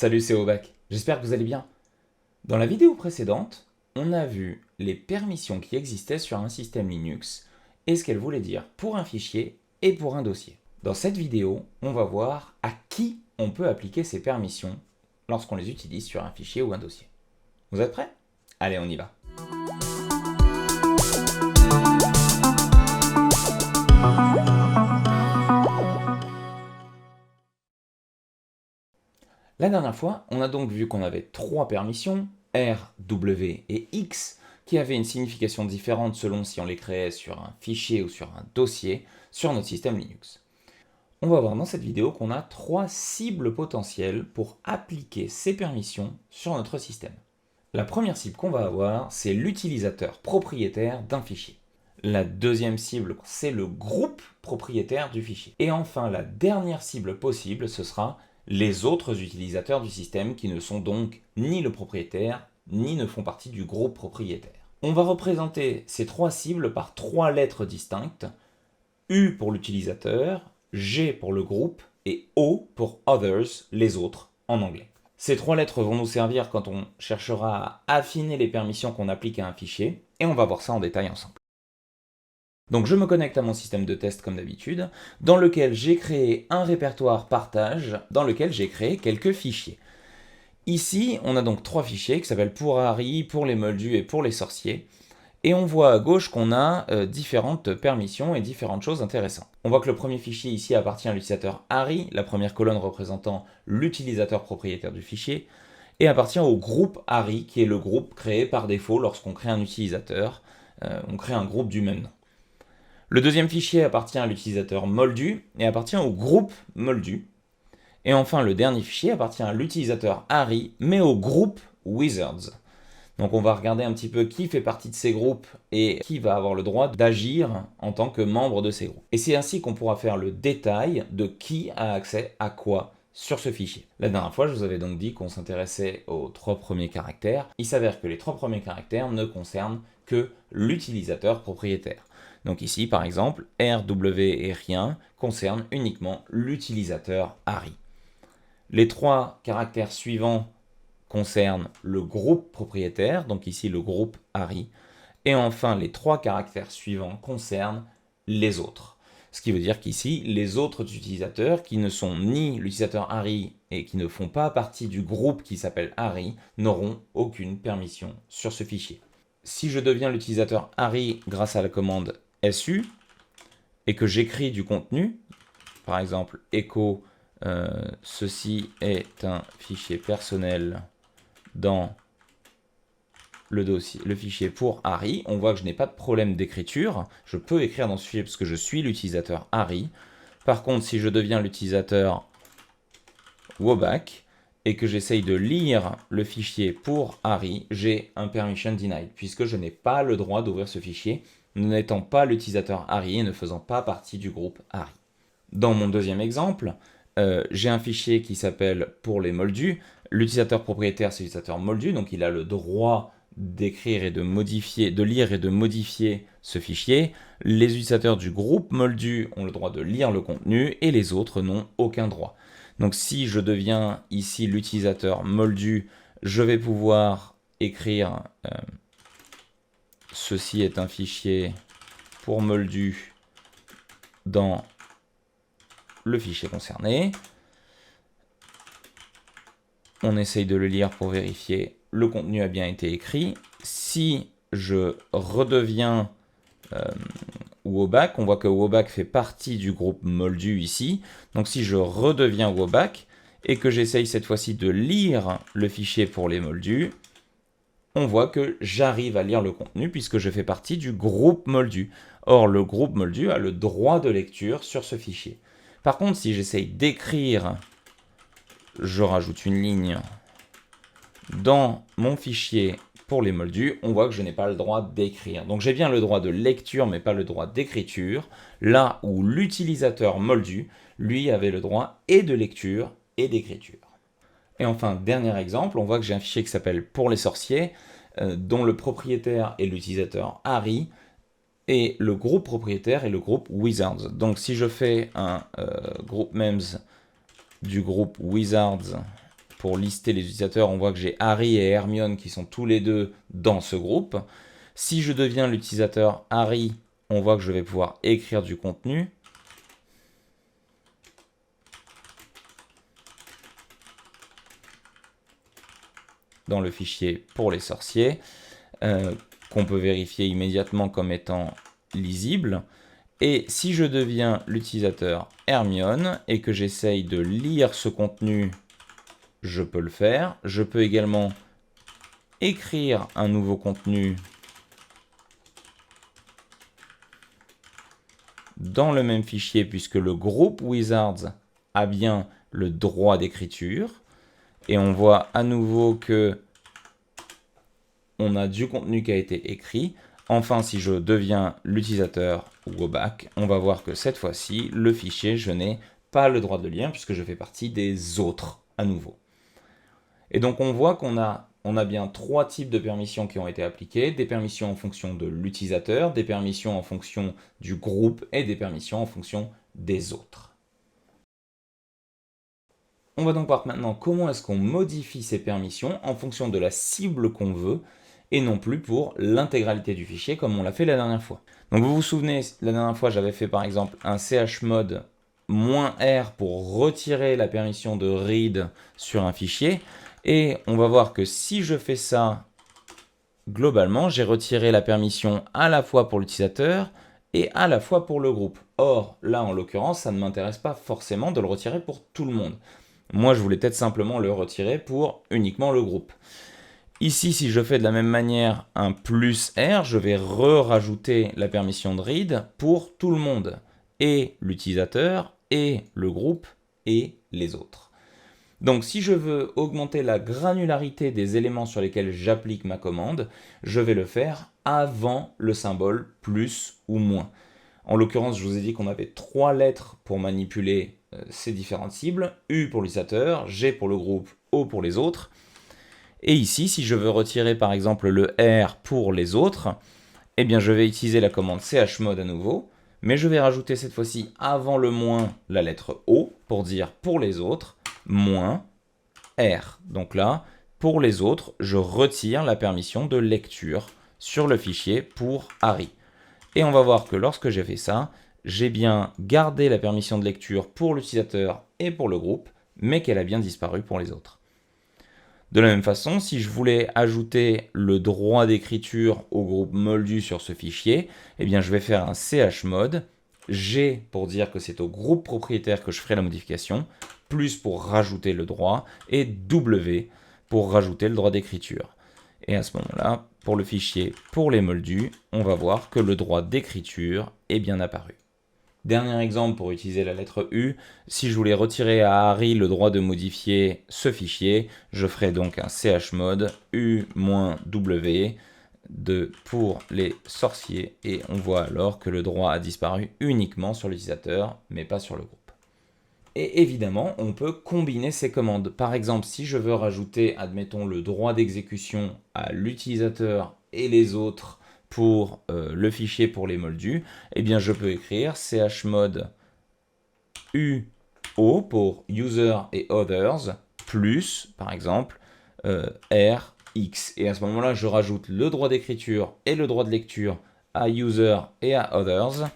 Salut, c'est Obac. J'espère que vous allez bien. Dans la vidéo précédente, on a vu les permissions qui existaient sur un système Linux et ce qu'elles voulaient dire pour un fichier et pour un dossier. Dans cette vidéo, on va voir à qui on peut appliquer ces permissions lorsqu'on les utilise sur un fichier ou un dossier. Vous êtes prêts? Allez, on y va. La dernière fois, on a donc vu qu'on avait trois permissions, R, W et X, qui avaient une signification différente selon si on les créait sur un fichier ou sur un dossier sur notre système Linux. On va voir dans cette vidéo qu'on a trois cibles potentielles pour appliquer ces permissions sur notre système. La première cible qu'on va avoir, c'est l'utilisateur propriétaire d'un fichier. La deuxième cible, c'est le groupe propriétaire du fichier. Et enfin, la dernière cible possible, ce sera les autres utilisateurs du système qui ne sont donc ni le propriétaire, ni ne font partie du groupe propriétaire. On va représenter ces trois cibles par trois lettres distinctes, U pour l'utilisateur, G pour le groupe et O pour Others, les autres, en anglais. Ces trois lettres vont nous servir quand on cherchera à affiner les permissions qu'on applique à un fichier, et on va voir ça en détail ensemble. Donc je me connecte à mon système de test comme d'habitude, dans lequel j'ai créé un répertoire partage, dans lequel j'ai créé quelques fichiers. Ici, on a donc trois fichiers qui s'appellent pour Harry, pour les moldus et pour les sorciers. Et on voit à gauche qu'on a différentes permissions et différentes choses intéressantes. On voit que le premier fichier ici appartient à l'utilisateur Harry, la première colonne représentant l'utilisateur propriétaire du fichier, et appartient au groupe Harry, qui est le groupe créé par défaut lorsqu'on crée un utilisateur. On crée un groupe du même nom. Le deuxième fichier appartient à l'utilisateur moldu et appartient au groupe moldu. Et enfin, le dernier fichier appartient à l'utilisateur Harry, mais au groupe Wizards. Donc on va regarder un petit peu qui fait partie de ces groupes et qui va avoir le droit d'agir en tant que membre de ces groupes. Et c'est ainsi qu'on pourra faire le détail de qui a accès à quoi sur ce fichier. La dernière fois, je vous avais donc dit qu'on s'intéressait aux trois premiers caractères. Il s'avère que les trois premiers caractères ne concernent que l'utilisateur propriétaire. Donc ici, par exemple, R, W et rien concernent uniquement l'utilisateur Harry. Les trois caractères suivants concernent le groupe propriétaire, donc ici le groupe Harry. Et enfin, les trois caractères suivants concernent les autres. Ce qui veut dire qu'ici, les autres utilisateurs qui ne sont ni l'utilisateur Harry et qui ne font pas partie du groupe qui s'appelle Harry n'auront aucune permission sur ce fichier. Si je deviens l'utilisateur Harry grâce à la commande su et que j'écris du contenu, par exemple echo ceci est un fichier personnel dans le dossier, le fichier pour Harry, on voit que je n'ai pas de problème d'écriture. Je peux écrire dans ce fichier parce que je suis l'utilisateur Harry. Par contre, si je deviens l'utilisateur Wobak et que j'essaye de lire le fichier pour Harry, j'ai un permission denied puisque je n'ai pas le droit d'ouvrir ce fichier, n'étant pas l'utilisateur Harry et ne faisant pas partie du groupe Harry. Dans mon deuxième exemple, j'ai un fichier qui s'appelle pour les moldus. L'utilisateur propriétaire, c'est l'utilisateur moldu, donc il a le droit d'écrire et de modifier, de lire et de modifier ce fichier. Les utilisateurs du groupe moldu ont le droit de lire le contenu et les autres n'ont aucun droit. Donc si je deviens ici l'utilisateur moldu, je vais pouvoir écrire ceci est un fichier pour moldu dans le fichier concerné. On essaye de le lire pour vérifier le contenu a bien été écrit. Si je redeviens Wobak, on voit que Wobak fait partie du groupe moldu ici. Donc si je redeviens Wobak et que j'essaye cette fois-ci de lire le fichier pour les moldus, on voit que j'arrive à lire le contenu puisque je fais partie du groupe moldu. Or, le groupe moldu a le droit de lecture sur ce fichier. Par contre, si j'essaye d'écrire, je rajoute une ligne dans mon fichier pour les moldus, on voit que je n'ai pas le droit d'écrire. Donc j'ai bien le droit de lecture, mais pas le droit d'écriture, là où l'utilisateur moldu, lui, avait le droit et de lecture et d'écriture. Et enfin, dernier exemple, on voit que j'ai un fichier qui s'appelle pour les sorciers, dont le propriétaire est l'utilisateur Harry, et le groupe propriétaire est le groupe Wizards. Donc si je fais un group mems du groupe Wizards pour lister les utilisateurs, on voit que j'ai Harry et Hermione qui sont tous les deux dans ce groupe. Si je deviens l'utilisateur Harry, on voit que je vais pouvoir écrire du contenu. Dans le fichier pour les sorciers, qu'on peut vérifier immédiatement comme étant lisible. Et si je deviens l'utilisateur Hermione et que j'essaye de lire ce contenu, je peux le faire. Je peux également écrire un nouveau contenu dans le même fichier puisque le groupe Wizards a bien le droit d'écriture. Et on voit à nouveau que on a du contenu qui a été écrit. Enfin, si je deviens l'utilisateur Wobak, on va voir que cette fois-ci, le fichier, je n'ai pas le droit de le lire puisque je fais partie des autres à nouveau. Et donc on voit qu'on a bien trois types de permissions qui ont été appliquées, des permissions en fonction de l'utilisateur, des permissions en fonction du groupe et des permissions en fonction des autres. On va donc voir maintenant comment est-ce qu'on modifie ces permissions en fonction de la cible qu'on veut et non plus pour l'intégralité du fichier comme on l'a fait la dernière fois. Donc vous vous souvenez, la dernière fois j'avais fait par exemple un chmod -r pour retirer la permission de read sur un fichier et on va voir que si je fais ça globalement, j'ai retiré la permission à la fois pour l'utilisateur et à la fois pour le groupe. Or, là en l'occurrence, ça ne m'intéresse pas forcément de le retirer pour tout le monde. Moi, je voulais peut-être simplement le retirer pour uniquement le groupe. Ici, si je fais de la même manière un +R, je vais rajouter la permission de read pour tout le monde, et l'utilisateur, et le groupe, et les autres. Donc si je veux augmenter la granularité des éléments sur lesquels j'applique ma commande, je vais le faire avant le symbole plus ou moins. En l'occurrence, je vous ai dit qu'on avait 3 lettres pour manipuler ces différentes cibles, U pour l'utilisateur, G pour le groupe, O pour les autres. Et ici, si je veux retirer par exemple le R pour les autres, eh bien je vais utiliser la commande chmod à nouveau, mais je vais rajouter cette fois-ci avant le moins la lettre O pour dire pour les autres, moins R. Donc là, pour les autres, je retire la permission de lecture sur le fichier pour Harry. Et on va voir que lorsque j'ai fait ça, j'ai bien gardé la permission de lecture pour l'utilisateur et pour le groupe, mais qu'elle a bien disparu pour les autres. De la même façon, si je voulais ajouter le droit d'écriture au groupe Moldu sur ce fichier, eh bien je vais faire un chmod, G pour dire que c'est au groupe propriétaire que je ferai la modification, plus pour rajouter le droit, et W pour rajouter le droit d'écriture. Et à ce moment-là, pour le fichier pour les Moldus, on va voir que le droit d'écriture est bien apparu. Dernier exemple pour utiliser la lettre U, si je voulais retirer à Harry le droit de modifier ce fichier, je ferai donc un chmod U-W pour les sorciers et on voit alors que le droit a disparu uniquement sur l'utilisateur mais pas sur le groupe. Et évidemment, on peut combiner ces commandes. Par exemple, si je veux rajouter, admettons, le droit d'exécution à l'utilisateur et les autres pour le fichier pour les Moldus, eh bien je peux écrire chmod UO pour user et others plus, par exemple, RX. Et à ce moment-là, je rajoute le droit d'écriture et le droit de lecture à user et à others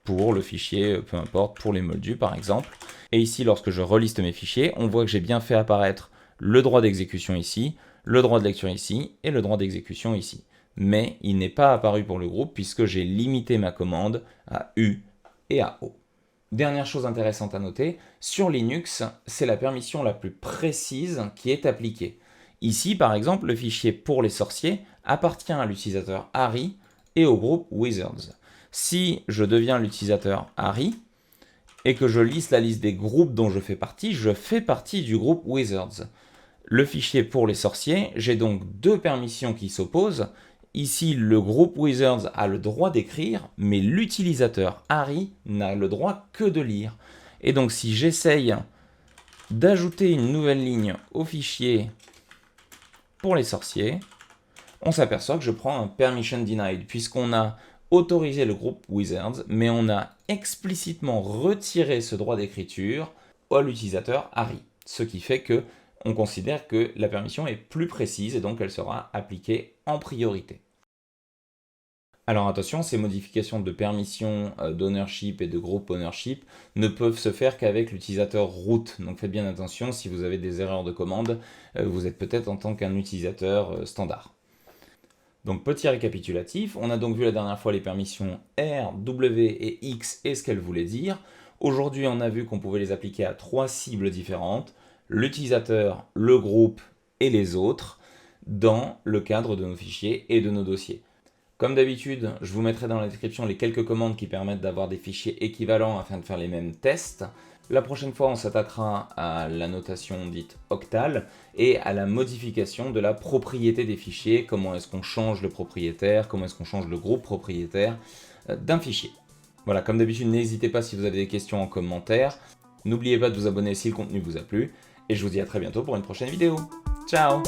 pour le fichier, peu importe, pour les Moldus par exemple. Et ici, lorsque je reliste mes fichiers, on voit que j'ai bien fait apparaître le droit d'exécution ici, le droit de lecture ici et le droit d'exécution ici. Mais il n'est pas apparu pour le groupe puisque j'ai limité ma commande à U et à O. Dernière chose intéressante à noter, sur Linux, c'est la permission la plus précise qui est appliquée. Ici, par exemple, le fichier pour les sorciers appartient à l'utilisateur Harry et au groupe Wizards. Si je deviens l'utilisateur Harry et que je liste la liste des groupes dont je fais partie du groupe Wizards. Le fichier pour les sorciers, j'ai donc deux permissions qui s'opposent. Ici, le groupe Wizards a le droit d'écrire, mais l'utilisateur Harry n'a le droit que de lire. Et donc, si j'essaye d'ajouter une nouvelle ligne au fichier pour les sorciers, on s'aperçoit que je prends un permission denied, puisqu'on a autorisé le groupe Wizards, mais on a explicitement retiré ce droit d'écriture à l'utilisateur Harry. Ce qui fait que on considère que la permission est plus précise et donc elle sera appliquée en priorité. Alors attention, ces modifications de permission, d'ownership et de group ownership ne peuvent se faire qu'avec l'utilisateur root. Donc faites bien attention, si vous avez des erreurs de commande, vous êtes peut-être en tant qu'un utilisateur standard. Donc petit récapitulatif, on a donc vu la dernière fois les permissions R, W et X et ce qu'elles voulaient dire. Aujourd'hui, on a vu qu'on pouvait les appliquer à 3 cibles différentes, l'utilisateur, le groupe et les autres, dans le cadre de nos fichiers et de nos dossiers. Comme d'habitude, je vous mettrai dans la description les quelques commandes qui permettent d'avoir des fichiers équivalents afin de faire les mêmes tests. La prochaine fois, on s'attaquera à la notation dite octal et à la modification de la propriété des fichiers, comment est-ce qu'on change le propriétaire, comment est-ce qu'on change le groupe propriétaire d'un fichier. Voilà, comme d'habitude, n'hésitez pas si vous avez des questions en commentaire. N'oubliez pas de vous abonner si le contenu vous a plu. Et je vous dis à très bientôt pour une prochaine vidéo. Ciao!